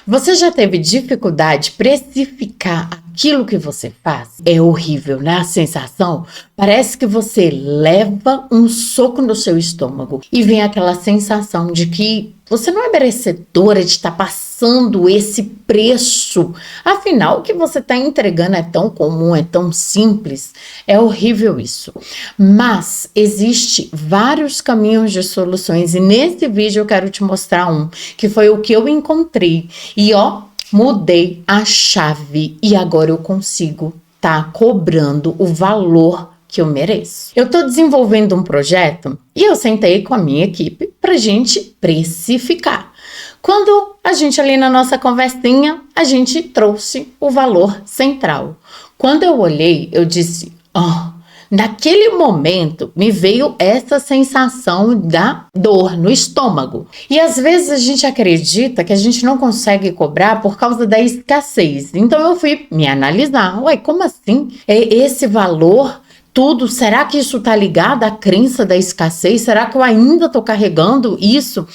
Você já teve dificuldade de precificar aquilo que você faz? É horrível, né? A sensação parece que você leva um soco no seu estômago e vem aquela sensação de que você não é merecedora de estar passando esse preço. Afinal, o que você está entregando é tão comum, é tão simples. É horrível isso. Mas existe vários caminhos de soluções e nesse vídeo eu quero te mostrar um, que foi o que eu encontrei. E mudei a chave e agora eu consigo estar cobrando o valor que eu mereço. Eu estou desenvolvendo um projeto e eu sentei com a minha equipe para gente precificar. Quando a gente ali na nossa conversinha, a gente trouxe o valor central. Quando eu olhei, eu disse, naquele momento me veio essa sensação da dor no estômago. E às vezes a gente acredita que a gente não consegue cobrar por causa da escassez. Então eu fui me analisar. Como assim? É esse valor? Tudo, será que isso está ligado à crença da escassez? Será que eu ainda estou carregando isso?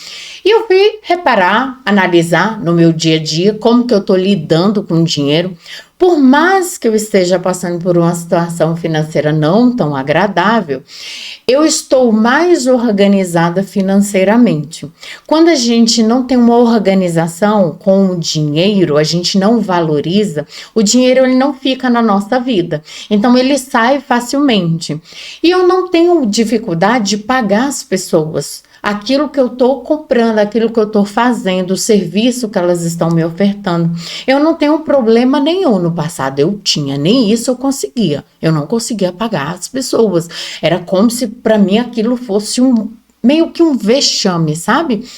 E eu fui reparar, analisar no meu dia a dia como que eu estou lidando com o dinheiro. Por mais que eu esteja passando por uma situação financeira não tão agradável, eu estou mais organizada financeiramente. Quando a gente não tem uma organização com o dinheiro, a gente não valoriza, o dinheiro ele não fica na nossa vida. Então ele sai facilmente. E eu não tenho dificuldade de pagar as pessoas aquilo que eu estou comprando, aquilo que eu estou fazendo, o serviço que elas estão me ofertando. Eu não tenho problema nenhum. No passado eu tinha, nem isso eu conseguia. Eu não conseguia pagar as pessoas. Era como se para mim aquilo fosse meio que um vexame, sabe?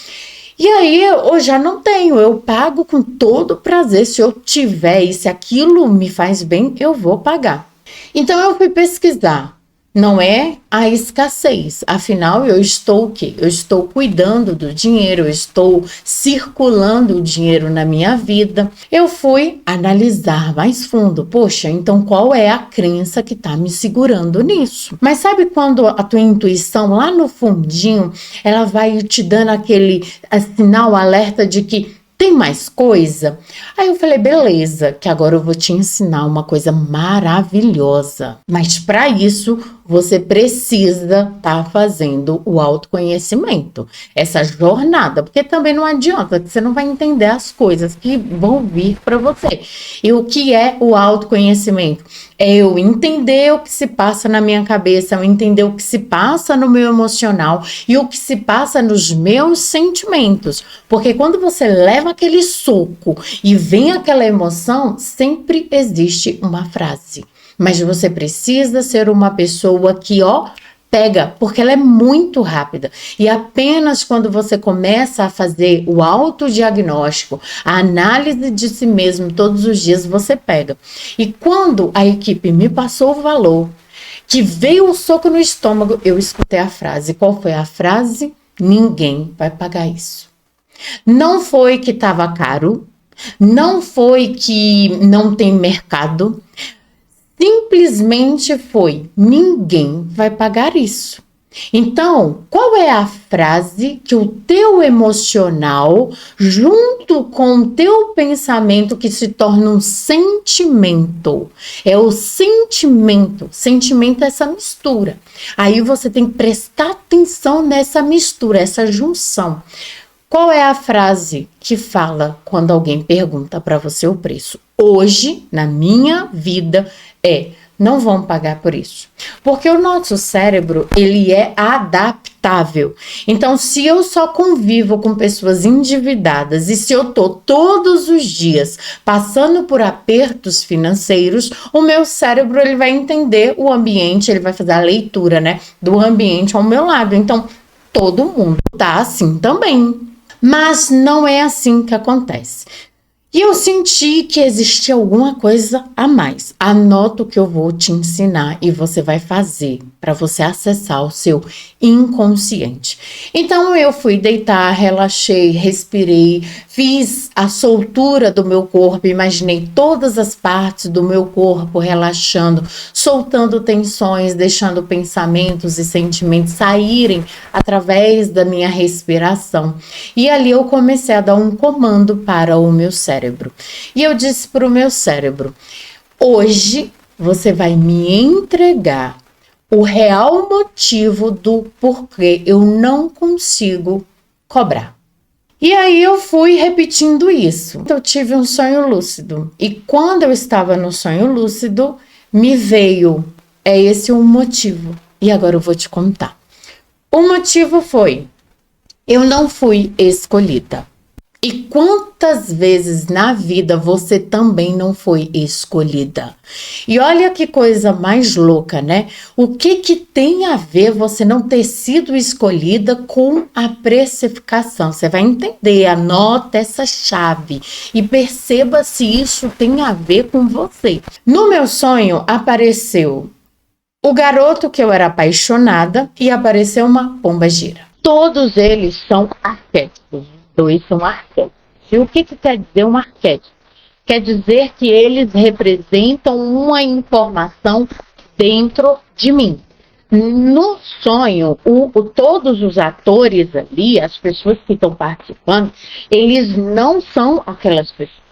E aí eu já não tenho, eu pago com todo prazer. Se eu tiver e se aquilo me faz bem, eu vou pagar. Então eu fui pesquisar. Não é a escassez, afinal eu estou o quê? Eu estou cuidando do dinheiro, eu estou circulando o dinheiro na minha vida. Eu fui analisar mais fundo, poxa, então qual é a crença que está me segurando nisso? Mas sabe quando a tua intuição lá no fundinho, ela vai te dando aquele sinal, alerta de que tem mais coisa? Aí eu falei, beleza, que agora eu vou te ensinar uma coisa maravilhosa. Mas para isso, você precisa estar fazendo o autoconhecimento. Essa jornada, porque também não adianta, que você não vai entender as coisas que vão vir para você. E o que é o autoconhecimento? É eu entender o que se passa na minha cabeça, eu entender o que se passa no meu emocional e o que se passa nos meus sentimentos. Porque quando você leva aquele soco e vem aquela emoção, sempre existe uma frase. Mas você precisa ser uma pessoa que, pega, porque ela é muito rápida. E apenas quando você começa a fazer o autodiagnóstico, a análise de si mesmo todos os dias, você pega. E quando a equipe me passou o valor, que veio o soco no estômago, eu escutei a frase. Qual foi a frase? Ninguém vai pagar isso. Não foi que estava caro, não foi que não tem mercado, simplesmente foi, ninguém vai pagar isso. Então, qual é a frase que o teu emocional, junto com o teu pensamento, que se torna um sentimento? É o sentimento. Sentimento é essa mistura. Aí você tem que prestar atenção nessa mistura, essa junção. Qual é a frase que fala quando alguém pergunta para você o preço? Hoje, na minha vida, não vão pagar por isso. Porque o nosso cérebro, ele é adaptável. Então, se eu só convivo com pessoas endividadas e se eu tô todos os dias passando por apertos financeiros, o meu cérebro, ele vai entender o ambiente, ele vai fazer a leitura, do ambiente ao meu lado. Então, todo mundo tá assim também. Mas não é assim que acontece. E eu senti que existia alguma coisa a mais. Anota o que eu vou te ensinar e você vai fazer para você acessar o seu inconsciente. Então eu fui deitar, relaxei, respirei, fiz a soltura do meu corpo, imaginei todas as partes do meu corpo relaxando, soltando tensões, deixando pensamentos e sentimentos saírem através da minha respiração. E ali eu comecei a dar um comando para o meu cérebro. E eu disse para o meu cérebro: hoje você vai me entregar o real motivo do porquê eu não consigo cobrar. E aí eu fui repetindo isso. Eu tive um sonho lúcido. E quando eu estava no sonho lúcido, me veio, é esse o motivo. E agora eu vou te contar. O motivo foi: eu não fui escolhida. E quantas vezes na vida você também não foi escolhida? E olha que coisa mais louca, né? O que tem a ver você não ter sido escolhida com a precificação? Você vai entender, anota essa chave e perceba se isso tem a ver com você. No meu sonho apareceu o garoto que eu era apaixonada e apareceu uma pombagira. Todos eles são arquétipos. Dois são arquétipos. E o que quer dizer um arquétipo? Quer dizer que eles representam uma informação dentro de mim. No sonho, todos os atores ali, as pessoas que estão participando, eles não são aquelas pessoas.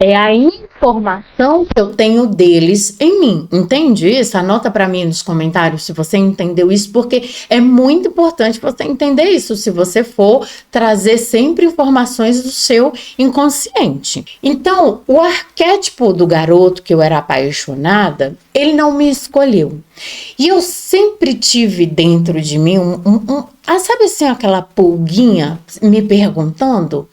É a informação que eu tenho deles em mim. Entende isso? Anota para mim nos comentários se você entendeu isso, porque é muito importante você entender isso, se você for trazer sempre informações do seu inconsciente. Então, o arquétipo do garoto que eu era apaixonada, ele não me escolheu. E eu sempre tive dentro de mim sabe assim, aquela pulguinha me perguntando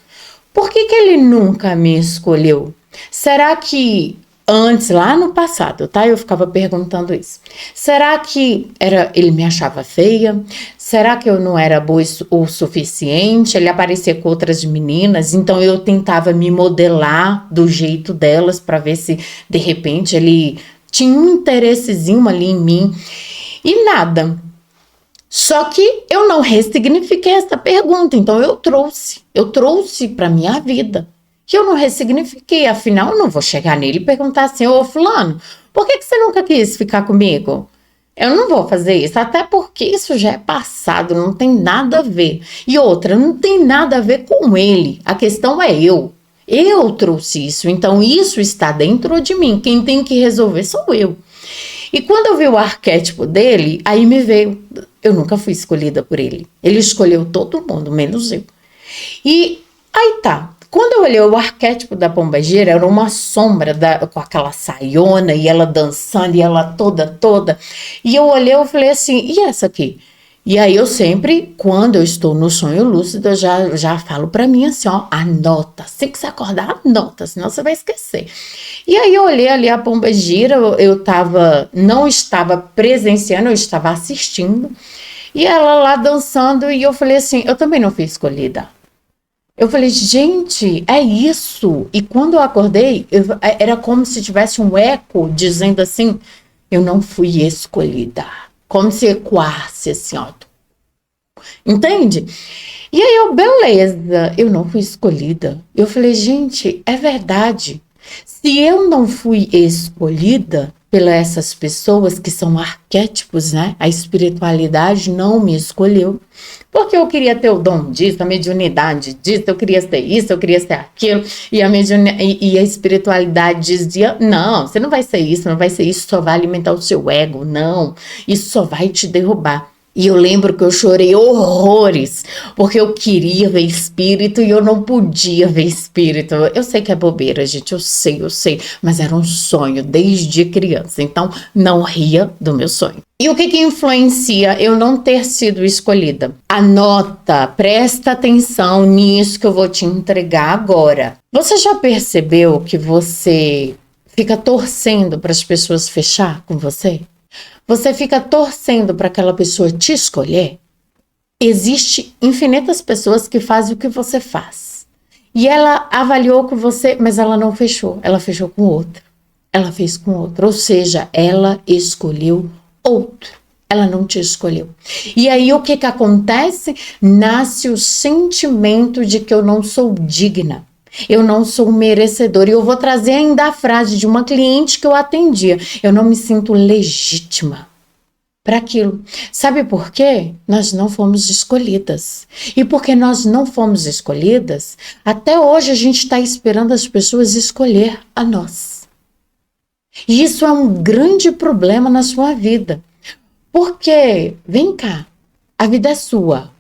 por que ele nunca me escolheu? Será que antes, lá no passado, tá? Eu ficava perguntando isso. Será que ele me achava feia? Será que eu não era boa o suficiente? Ele aparecia com outras meninas, então eu tentava me modelar do jeito delas para ver se, de repente, ele tinha um interessezinho ali em mim. E nada. Só que eu não ressignifiquei essa pergunta, então eu trouxe para minha vida. Que eu não ressignifiquei, afinal eu não vou chegar nele e perguntar assim: ô fulano, por que você nunca quis ficar comigo? Eu não vou fazer isso, até porque isso já é passado, não tem nada a ver. E outra, não tem nada a ver com ele, a questão é eu. Eu trouxe isso, então isso está dentro de mim, quem tem que resolver sou eu. E quando eu vi o arquétipo dele, aí me veio, eu nunca fui escolhida por ele. Ele escolheu todo mundo, menos eu. E aí tá. Quando eu olhei o arquétipo da pombagira, era uma sombra com aquela saiona e ela dançando e ela toda. E eu olhei e falei assim, e essa aqui? E aí eu sempre, quando eu estou no sonho lúcido, eu já falo pra mim assim, ó, anota. Assim que você acordar, anota, senão você vai esquecer. E aí eu olhei ali a pombagira, eu não estava presenciando, eu estava assistindo. E ela lá dançando e eu falei assim, eu também não fui escolhida. Eu falei, gente, é isso. E quando eu acordei, era como se tivesse um eco dizendo assim, eu não fui escolhida. Como se ecoasse assim, ó. Entende? E aí eu, beleza, eu não fui escolhida. Eu falei, gente, é verdade. Se eu não fui escolhida pelas essas pessoas que são arquétipos, né? A espiritualidade não me escolheu. Porque eu queria ter o dom disso, a mediunidade disso, eu queria ser isso, eu queria ser aquilo. E a espiritualidade dizia, não, você não vai ser isso, não vai ser isso, só vai alimentar o seu ego, não. Isso só vai te derrubar. E eu lembro que eu chorei horrores, porque eu queria ver espírito e eu não podia ver espírito. Eu sei que é bobeira, gente, eu sei, mas era um sonho desde criança, então não ria do meu sonho. E o que influencia eu não ter sido escolhida? Anota, presta atenção nisso que eu vou te entregar agora. Você já percebeu que você fica torcendo para as pessoas fechar com você? Você fica torcendo para aquela pessoa te escolher? Existem infinitas pessoas que fazem o que você faz. E ela avaliou com você, mas ela não fechou. Ela fechou com outra. Ela fez com outra. Ou seja, ela escolheu outro. Ela não te escolheu. E aí o que acontece? Nasce o sentimento de que eu não sou digna. Eu não sou merecedora. E eu vou trazer ainda a frase de uma cliente que eu atendia. Eu não me sinto legítima para aquilo. Sabe por quê? Nós não fomos escolhidas. E porque nós não fomos escolhidas, até hoje a gente está esperando as pessoas escolher a nós. E isso é um grande problema na sua vida. Porque, vem cá, a vida é sua.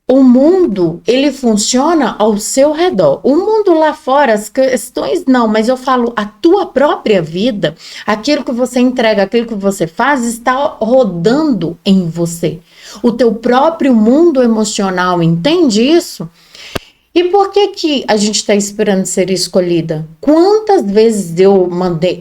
O mundo, ele funciona ao seu redor. O mundo lá fora, as questões não, mas eu falo, a tua própria vida, aquilo que você entrega, aquilo que você faz, está rodando em você. O teu próprio mundo emocional, entende isso? E por que a gente está esperando ser escolhida? Quantas vezes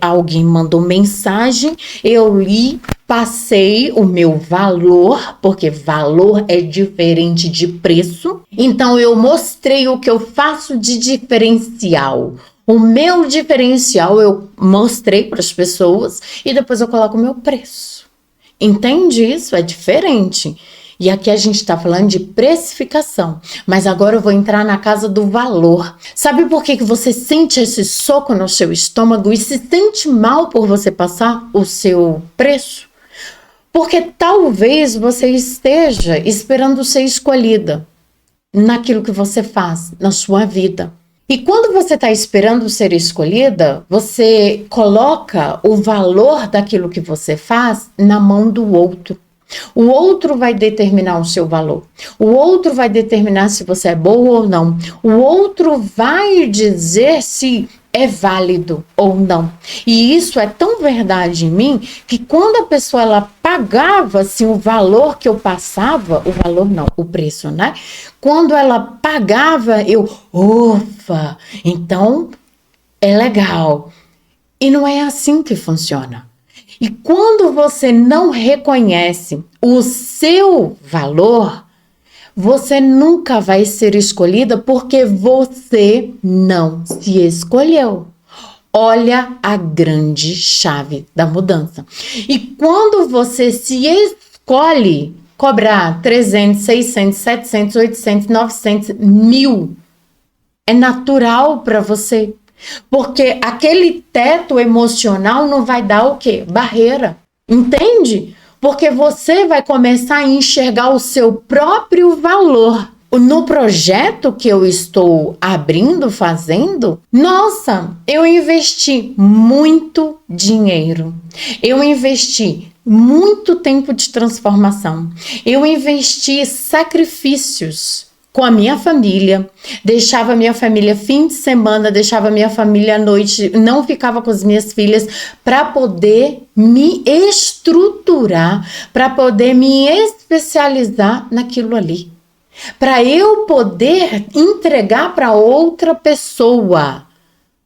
alguém mandou mensagem, eu li, passei o meu valor, porque valor é diferente de preço. Então eu mostrei o que eu faço de diferencial. O meu diferencial eu mostrei para as pessoas e depois eu coloco o meu preço. Entende isso? É diferente. E aqui a gente está falando de precificação, mas agora eu vou entrar na casa do valor. Sabe por que você sente esse soco no seu estômago e se sente mal por você passar o seu preço? Porque talvez você esteja esperando ser escolhida naquilo que você faz, na sua vida. E quando você está esperando ser escolhida, você coloca o valor daquilo que você faz na mão do outro. O outro vai determinar o seu valor. O outro vai determinar se você é boa ou não. O outro vai dizer se é válido ou não. E isso é tão verdade em mim que quando a pessoa ela pagava assim, o valor que eu passava, o valor não, o preço, né? Quando ela pagava, eu, ufa, então é legal. E não é assim que funciona. E quando você não reconhece o seu valor, você nunca vai ser escolhida porque você não se escolheu. Olha a grande chave da mudança. E quando você se escolhe cobrar 300, 600, 700, 800, 900, 1.000, é natural para você. Porque aquele teto emocional não vai dar o quê? Barreira. Entende? Porque você vai começar a enxergar o seu próprio valor. No projeto que eu estou abrindo, fazendo, nossa, eu investi muito dinheiro. Eu investi muito tempo de transformação. Eu investi sacrifícios com a minha família, deixava a minha família fim de semana, deixava a minha família à noite, não ficava com as minhas filhas para poder me estruturar, para poder me especializar naquilo ali. Para eu poder entregar para outra pessoa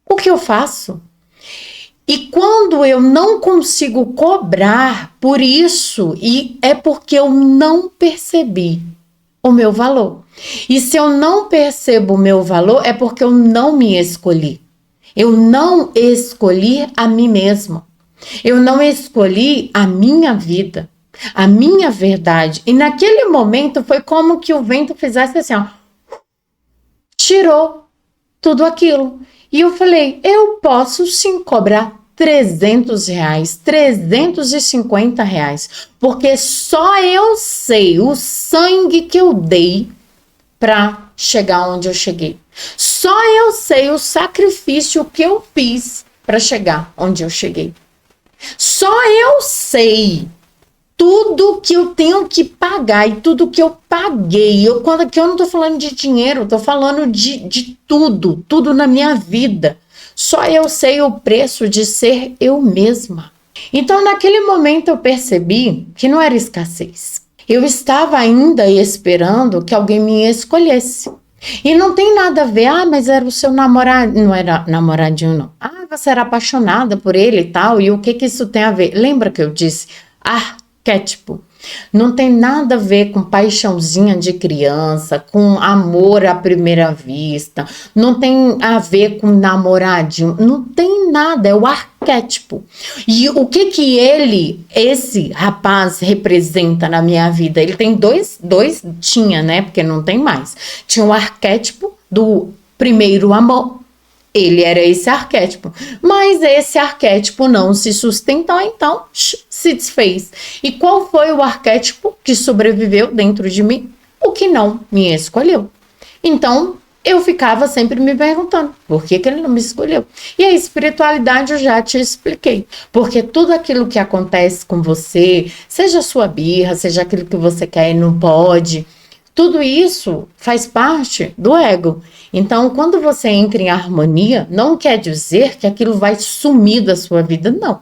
o que eu faço. E quando eu não consigo cobrar por isso, e é porque eu não percebi o meu valor. E se eu não percebo o meu valor, é porque eu não me escolhi. Eu não escolhi a mim mesma. Eu não escolhi a minha vida, a minha verdade. E naquele momento foi como que o vento fizesse assim, ó, tirou tudo aquilo. E eu falei, eu posso sim cobrar R$300, R$350, porque só eu sei o sangue que eu dei para chegar onde eu cheguei. Só eu sei o sacrifício que eu fiz para chegar onde eu cheguei. Só eu sei tudo que eu tenho que pagar e tudo que eu paguei. Quando aqui eu não tô falando de dinheiro, eu tô falando de tudo na minha vida. Só eu sei o preço de ser eu mesma. Então, naquele momento eu percebi que não era escassez. Eu estava ainda esperando que alguém me escolhesse. E não tem nada a ver, mas era o seu namorado, não era namoradinho não. Você era apaixonada por ele e tal, e o que isso tem a ver? Lembra que eu disse? Arquétipo. Não tem nada a ver com paixãozinha de criança, com amor à primeira vista, não tem a ver com namoradinho, não tem nada, é o arquétipo. E o que esse rapaz representa na minha vida? Ele tem tinha, né? Porque não tem mais. Tinha o arquétipo do primeiro amor. Ele era esse arquétipo, mas esse arquétipo não se sustentou, então se desfez. E qual foi o arquétipo que sobreviveu dentro de mim? O que não me escolheu. Então, eu ficava sempre me perguntando, por que ele não me escolheu? E a espiritualidade eu já te expliquei, porque tudo aquilo que acontece com você, seja a sua birra, seja aquilo que você quer e não pode, tudo isso faz parte do ego. Então, quando você entra em harmonia, não quer dizer que aquilo vai sumir da sua vida, não.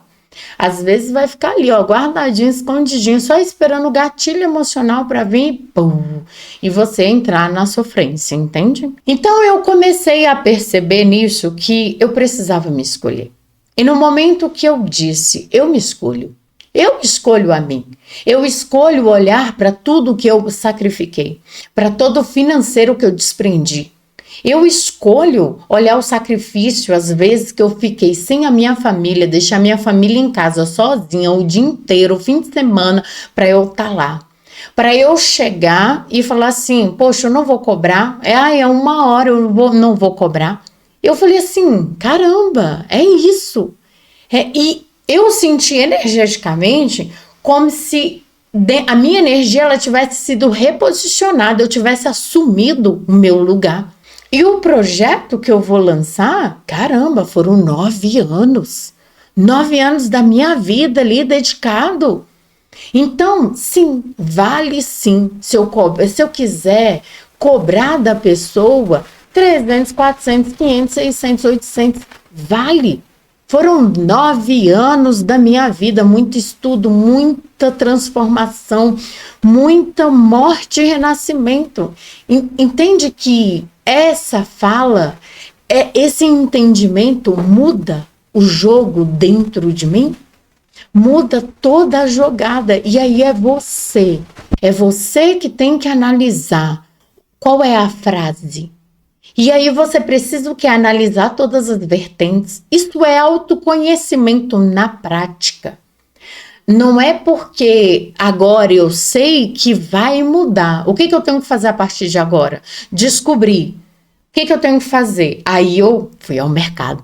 Às vezes vai ficar ali, ó, guardadinho, escondidinho, só esperando o gatilho emocional para vir e pum, e você entrar na sofrência, entende? Então, eu comecei a perceber nisso que eu precisava me escolher. E no momento que eu disse, eu me escolho a mim. Eu escolho olhar para tudo que eu sacrifiquei, para todo o financeiro que eu desprendi. Eu escolho olhar o sacrifício, às vezes que eu fiquei sem a minha família, deixar a minha família em casa sozinha o dia inteiro, o fim de semana, para eu estar lá. Para eu chegar e falar assim, poxa, eu não vou cobrar, é 1 hora, eu não vou cobrar. Eu falei assim, caramba, é isso. E eu senti energeticamente como se a minha energia ela tivesse sido reposicionada, eu tivesse assumido o meu lugar. E o projeto que eu vou lançar, caramba, foram 9 anos. 9 anos da minha vida ali dedicado. Então, sim, vale sim. Se eu quiser cobrar da pessoa 300, 400, 500, 600, 800, vale. Foram 9 anos da minha vida, muito estudo, muita transformação, muita morte e renascimento. Entende que essa fala, esse entendimento muda o jogo dentro de mim? Muda toda a jogada. E aí é você que tem que analisar qual é a frase. E aí você precisa analisar todas as vertentes. Isso é autoconhecimento na prática. Não é porque agora eu sei que vai mudar. O que eu tenho que fazer a partir de agora? Descobrir. O que eu tenho que fazer? Aí eu fui ao mercado.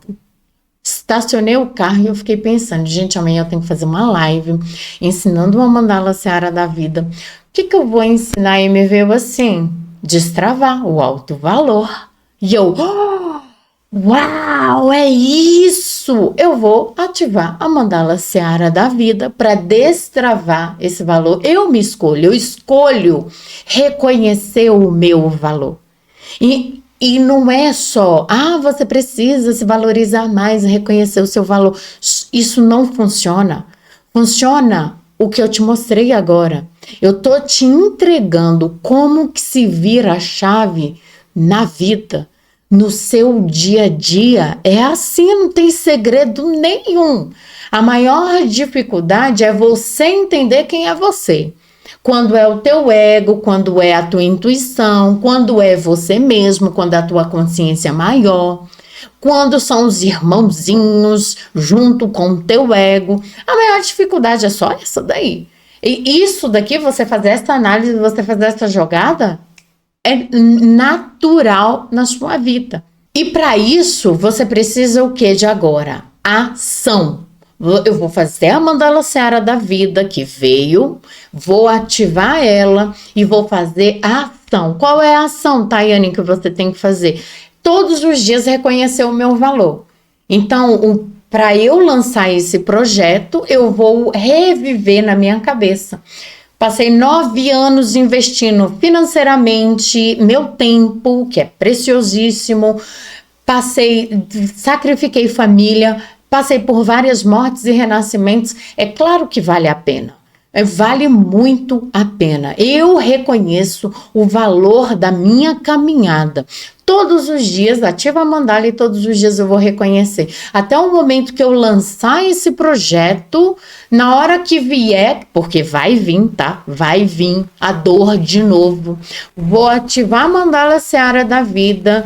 Estacionei o carro e eu fiquei pensando, gente, amanhã eu tenho que fazer uma live ensinando uma mandala Seara da vida. O que eu vou ensinar? E me veio assim, destravar o alto valor. E eu, uau, é isso! Eu vou ativar a mandala Seara da vida para destravar esse valor. Eu escolho reconhecer o meu valor. E não é só, você precisa se valorizar mais, reconhecer o seu valor. Isso não funciona. Funciona o que eu te mostrei agora. Eu tô te entregando como que se vira a chave na vida, no seu dia a dia. É assim, não tem segredo nenhum. A maior dificuldade é você entender quem é você. Quando é o teu ego, quando é a tua intuição, quando é você mesmo, quando é a tua consciência maior, quando são os irmãozinhos junto com o teu ego. A maior dificuldade é só essa daí. E isso daqui, você fazer essa análise, você fazer essa jogada, é natural na sua vida. E para isso, você precisa o que de agora? Ação. Eu vou fazer a mandala Seara da vida que veio, vou ativar ela e vou fazer a ação. Qual é a ação, Tayane, que você tem que fazer? Todos os dias reconhecer o meu valor. Então, para eu lançar esse projeto, eu vou reviver na minha cabeça. Passei 9 anos investindo financeiramente, meu tempo, que é preciosíssimo, sacrifiquei família, passei por várias mortes e renascimentos. É claro que vale a pena. vale muito a pena. Eu reconheço o valor da minha caminhada. Todos os dias, ativa a mandala e todos os dias eu vou reconhecer. Até o momento que eu lançar esse projeto, na hora que vier, porque vai vir, tá? Vai vir a dor de novo. Vou ativar a mandala Seara da Vida.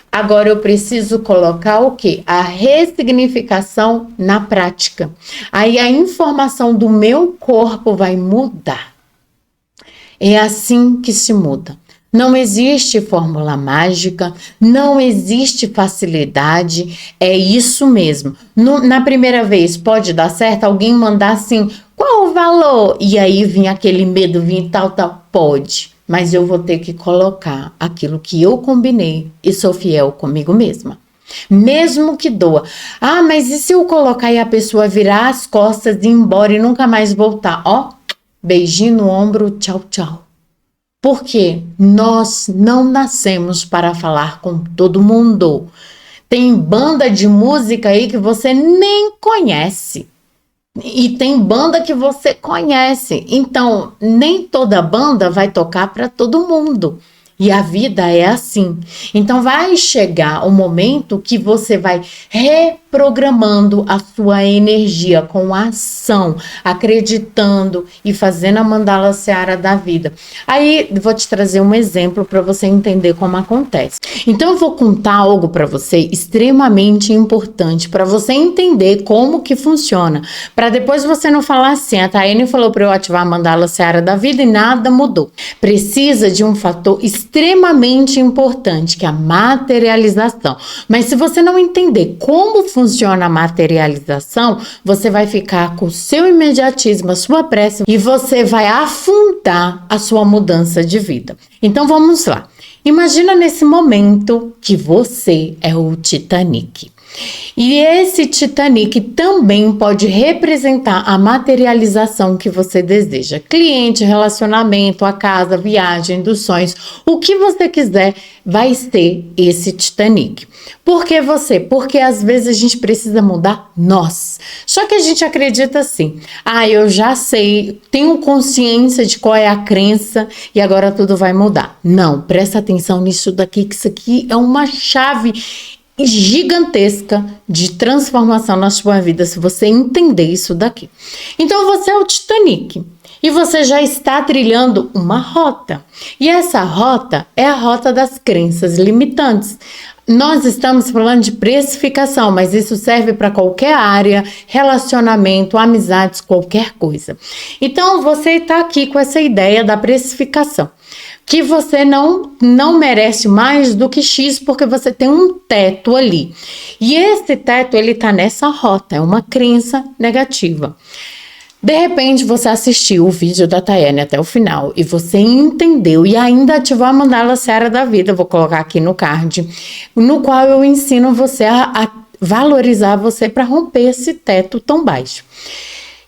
Agora eu preciso colocar o quê? A ressignificação na prática. Aí a informação do meu corpo vai mudar. É assim que se muda. Não existe fórmula mágica, não existe facilidade, é isso mesmo. Na primeira vez pode dar certo, alguém mandar assim, qual o valor? E aí vinha aquele medo, vinha tal, pode. Mas eu vou ter que colocar aquilo que eu combinei e sou fiel comigo mesma. Mesmo que doa. Ah, mas e se eu colocar e a pessoa virar as costas e ir embora e nunca mais voltar? Ó, beijinho no ombro, tchau, tchau. Porque nós não nascemos para falar com todo mundo. Tem banda de música aí que você nem conhece. E tem banda que você conhece. Então, nem toda banda vai tocar para todo mundo. E a vida é assim. Então, vai chegar o momento que você vai reprogramando a sua energia com a ação, acreditando e fazendo a mandala Seara da Vida. Aí, vou te trazer um exemplo para você entender como acontece. Então, eu vou contar algo para você extremamente importante para você entender como que funciona. Para depois você não falar assim, a Tayane falou para eu ativar a mandala Seara da Vida e nada mudou. Precisa de um fator extremamente importante, que é a materialização. Mas se você não entender como funciona a materialização, você vai ficar com o seu imediatismo, a sua pressa, e você vai afundar a sua mudança de vida. Então vamos lá. Imagina nesse momento que você é o Titanic. E esse Titanic também pode representar a materialização que você deseja. Cliente, relacionamento, a casa, viagem, dos sonhos, o que você quiser vai ser esse Titanic. Por que você? Porque às vezes a gente precisa mudar nós. Só que a gente acredita assim, eu já sei, tenho consciência de qual é a crença e agora tudo vai mudar. Não, presta atenção nisso daqui, que isso aqui é uma chave gigantesca de transformação na sua vida, se você entender isso daqui. Então você é o Titanic e você já está trilhando uma rota. E essa rota é a rota das crenças limitantes. Nós estamos falando de precificação, mas isso serve para qualquer área, relacionamento, amizades, qualquer coisa. Então você está aqui com essa ideia da precificação, que você não merece mais do que X, porque você tem um teto ali. E esse teto, ele tá nessa rota, é uma crença negativa. De repente, você assistiu o vídeo da Tayane até o final e você entendeu e ainda ativou a mandala Seara da Vida, vou colocar aqui no card, no qual eu ensino você a valorizar você para romper esse teto tão baixo.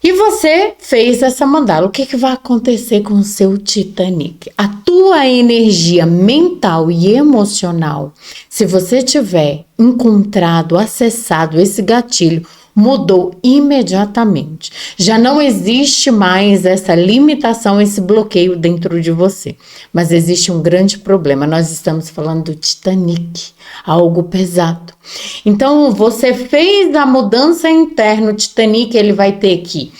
E você fez essa mandala. O que vai acontecer com o seu Titanic? A tua energia mental e emocional, se você tiver encontrado, acessado esse gatilho, mudou imediatamente. Já não existe mais essa limitação, esse bloqueio dentro de você. Mas existe um grande problema. Nós estamos falando do Titanic, algo pesado. Então, você fez a mudança interna, o Titanic, ele vai ter que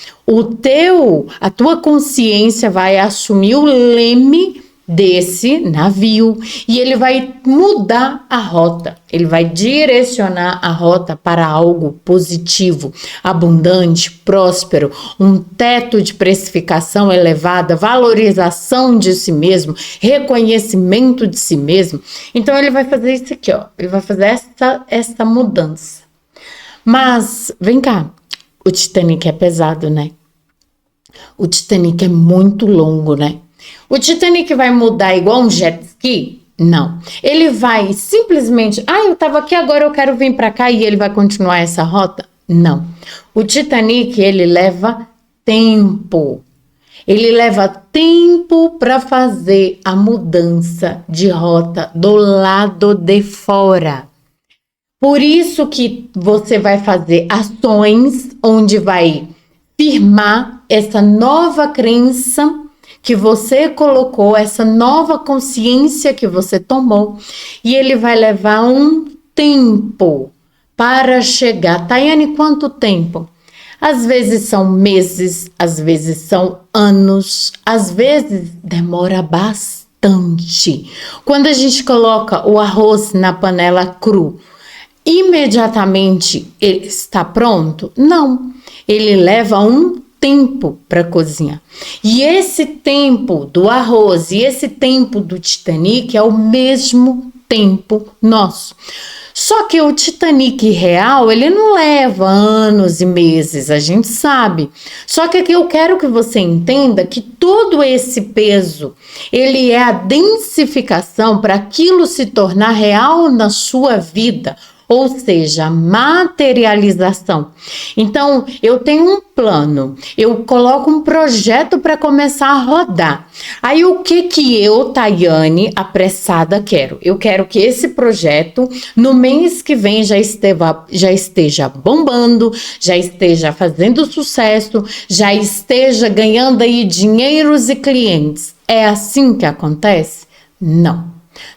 a tua consciência vai assumir o leme desse navio e ele vai mudar a rota, ele vai direcionar a rota para algo positivo, abundante, próspero, um teto de precificação elevada, valorização de si mesmo, reconhecimento de si mesmo. Então ele vai fazer isso aqui, ó, ele vai fazer essa mudança. Mas, vem cá, o Titanic é pesado, né? O Titanic é muito longo, né? O Titanic vai mudar igual um jet ski? Não. Ele vai simplesmente, eu tava aqui, agora eu quero vir para cá e ele vai continuar essa rota? Não. O Titanic, ele leva tempo. Ele leva tempo para fazer a mudança de rota do lado de fora. Por isso que você vai fazer ações onde vai firmar essa nova crença que você colocou, essa nova consciência que você tomou, e ele vai levar um tempo para chegar. Tayane, quanto tempo? Às vezes são meses, às vezes são anos, às vezes demora bastante. Quando a gente coloca o arroz na panela cru, imediatamente ele está pronto? Não, ele leva um tempo para cozinhar. E esse tempo do arroz e esse tempo do Titanic é o mesmo tempo nosso. Só que o Titanic real, ele não leva anos e meses, a gente sabe. Só que aqui eu quero que você entenda que todo esse peso, ele é a densificação para aquilo se tornar real na sua vida. Ou seja, materialização. Então, eu tenho um plano, eu coloco um projeto para começar a rodar. Aí, o que eu, Tayane, apressada, quero? Eu quero que esse projeto, no mês que vem, já esteja bombando, já esteja fazendo sucesso, já esteja ganhando aí dinheiros e clientes. É assim que acontece? Não.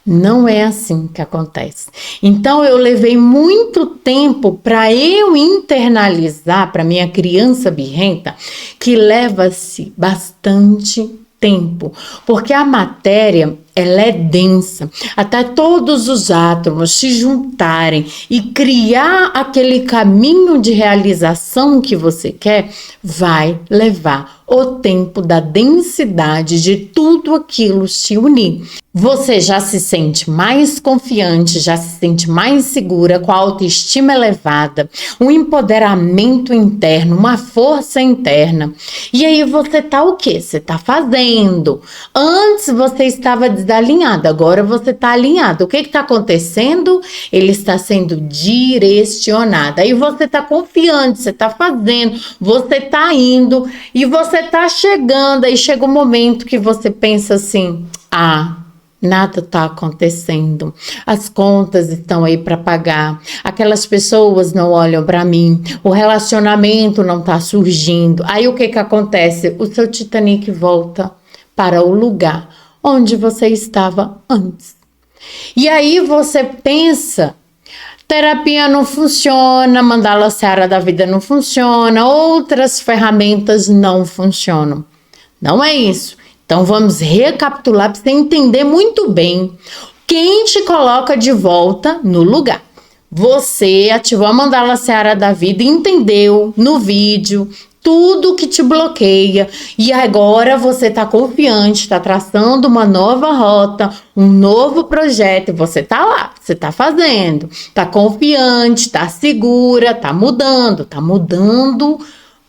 Não é assim que acontece. Então, eu levei muito tempo para eu internalizar para minha criança birrenta que leva-se bastante tempo, porque a matéria, ela é densa, até todos os átomos se juntarem e criar aquele caminho de realização que você quer, vai levar o tempo da densidade de tudo aquilo se unir. Você já se sente mais confiante, já se sente mais segura, com a autoestima elevada, um empoderamento interno, uma força interna. E aí você tá o quê? Você tá fazendo. Antes você estava desalinhado, agora você tá alinhado. O que está acontecendo? Ele está sendo direcionado. Aí você tá confiante, você tá fazendo, você tá indo e você tá chegando. Aí chega um momento que você pensa assim, nada está acontecendo, as contas estão aí para pagar, aquelas pessoas não olham para mim, o relacionamento não está surgindo. Aí o que acontece? O seu Titanic volta para o lugar onde você estava antes. E aí você pensa, terapia não funciona, mandala seara da vida não funciona, outras ferramentas não funcionam. Não é isso. Então vamos recapitular para você entender muito bem quem te coloca de volta no lugar. Você ativou a mandala seara da vida e entendeu no vídeo tudo que te bloqueia e agora você está confiante, está traçando uma nova rota, um novo projeto, você está lá, você está fazendo, está confiante, está segura, está mudando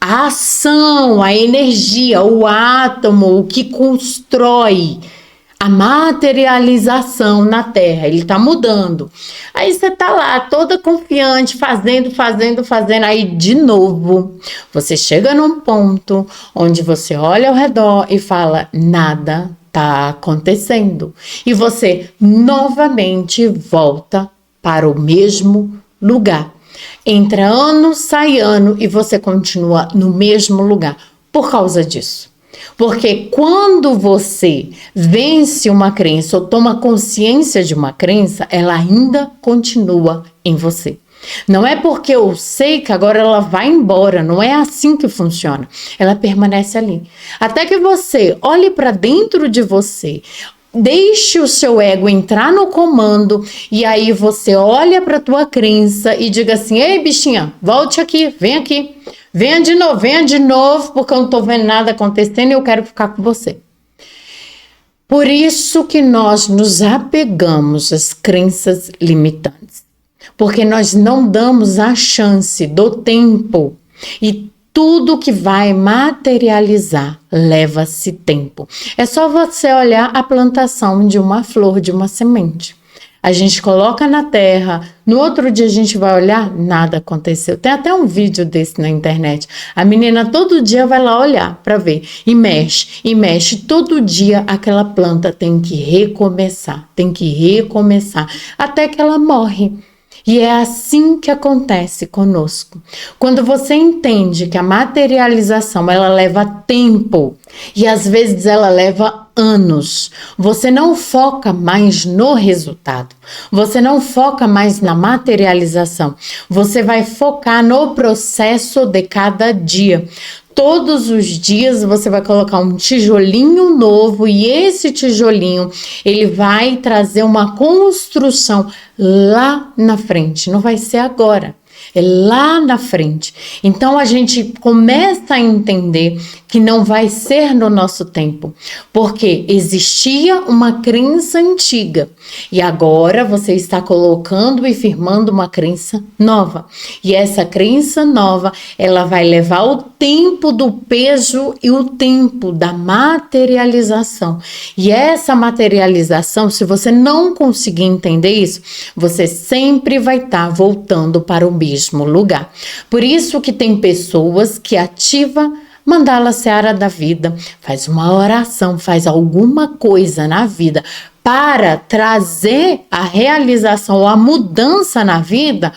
a ação, a energia, o átomo, o que constrói a materialização na Terra, ele tá mudando. Aí você tá lá, toda confiante, fazendo, aí de novo, você chega num ponto onde você olha ao redor e fala, nada tá acontecendo. E você novamente volta para o mesmo lugar. Entra ano, sai ano e você continua no mesmo lugar por causa disso. Porque quando você vence uma crença ou toma consciência de uma crença, ela ainda continua em você. Não é porque eu sei que agora ela vai embora, não é assim que funciona. Ela permanece ali. Até que você olhe para dentro de você, deixe o seu ego entrar no comando e aí você olha para a tua crença e diga assim, ei bichinha, volte aqui, vem aqui. Venha de novo, porque eu não estou vendo nada acontecendo e eu quero ficar com você. Por isso que nós nos apegamos às crenças limitantes. Porque nós não damos a chance do tempo. E tudo que vai materializar leva-se tempo. É só você olhar a plantação de uma flor, de uma semente. A gente coloca na terra, no outro dia a gente vai olhar, nada aconteceu. Tem até um vídeo desse na internet. A menina todo dia vai lá olhar para ver e mexe. Todo dia aquela planta tem que recomeçar, até que ela morre. E é assim que acontece conosco. Quando você entende que a materialização ela leva tempo e às vezes ela leva anos, você não foca mais no resultado, você não foca mais na materialização, você vai focar no processo de cada dia. Todos os dias você vai colocar um tijolinho novo e esse tijolinho ele vai trazer uma construção lá na frente, não vai ser agora. É lá na frente. Então a gente começa a entender que não vai ser no nosso tempo, porque existia uma crença antiga e agora você está colocando e firmando uma crença nova. E essa crença nova, ela vai levar o tempo do peso e o tempo da materialização. E essa materialização, se você não conseguir entender isso, você sempre vai estar voltando para o mesmo lugar. Por isso que tem pessoas que ativam mandala seara da vida, faz uma oração, faz alguma coisa na vida para trazer a realização, a mudança na vida,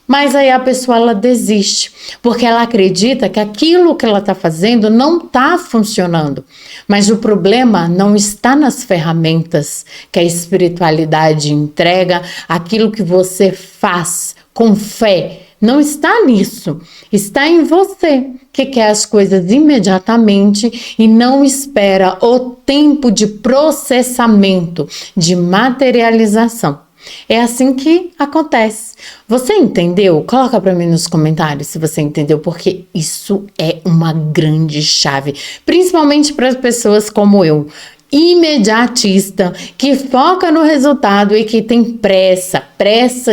mas aí a pessoa ela desiste, porque ela acredita que aquilo que ela está fazendo não está funcionando. Mas o problema não está nas ferramentas que a espiritualidade entrega, aquilo que você faz com fé. Não está nisso, está em você que quer as coisas imediatamente e não espera o tempo de processamento, de materialização. É assim que acontece. Você entendeu? Coloca para mim nos comentários se você entendeu, porque isso é uma grande chave, principalmente para as pessoas como eu, imediatista, que foca no resultado e que tem pressa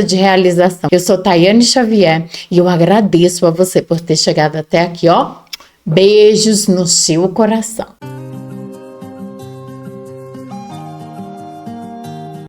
de realização. Eu sou Tayane Xavier e eu agradeço a você por ter chegado até aqui, ó. Beijos no seu coração.